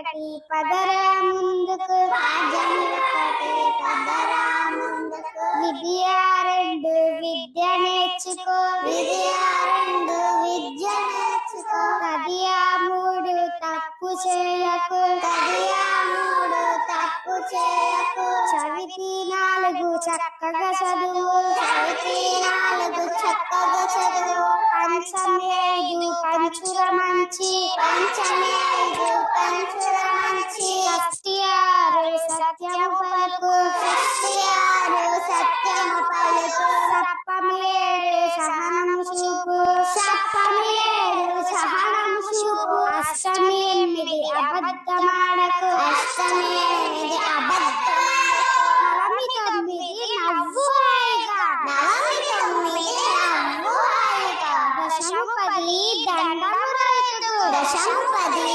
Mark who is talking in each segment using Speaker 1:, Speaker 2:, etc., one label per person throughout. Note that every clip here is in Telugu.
Speaker 1: ఒకటి పదరా ముందుకు, రాజ్యం ఒకటి పదరా ముందుకు, విద్య రెండు విద్య నేర్చుకో, విద్య రెండు విద్య నేర్చుకో, తదియా మూడు తప్పు చేయకు, తదియా మూడు తప్పు చేయకు, చవితి నాలుగు చక్కగా చదువు, చవితి నాలుగు చక్కగా చదువు, పంచమేదు పంచుల మంచి, పంచమేదు పంచుల మంచి, షష్ఠి ఆరు సత్యము పలుకు, షష్ఠి ఆరు సత్యము పలుకు, సప్పమేడు సహనము చూపు, సప్పమేడు సహనము చూపు, అష్టమి ఎనిమిది అబద్ధమాడకు, అష్టమి ఎనిమిది అబద్ధమాడకు, నవమి తొమ్మిది నవ్వు హాయిగా, నవమి తొమ్మిది నవ్వు హాయిగా, దశము పది దండము రైతుకు, దశము పది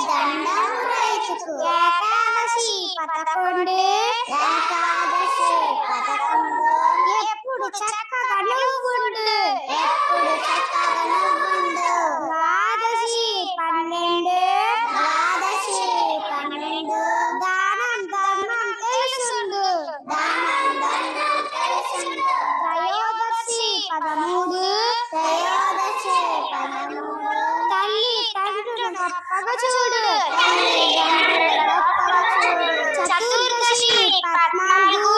Speaker 1: దండము రైతుకు, ఏకాదశి 11, ఏకాదశి 11, ఎప్పుడు చక్కగా నువ్వుండు, ఎప్పుడు చక్కగా నువ్వుండు, ద్వాదశి 12, ద్వాదశి 12, దానం ధర్మం తెలుసుండు, దానం ధర్మం తెలుసుండు, త్రయోదశి 13, త్రయోదశి 13, తల్లి తండ్రులు గొప్పగా చూడు, తల్లి తండ్రులు గొప్పగా చూడు, చతుర్దశి 14,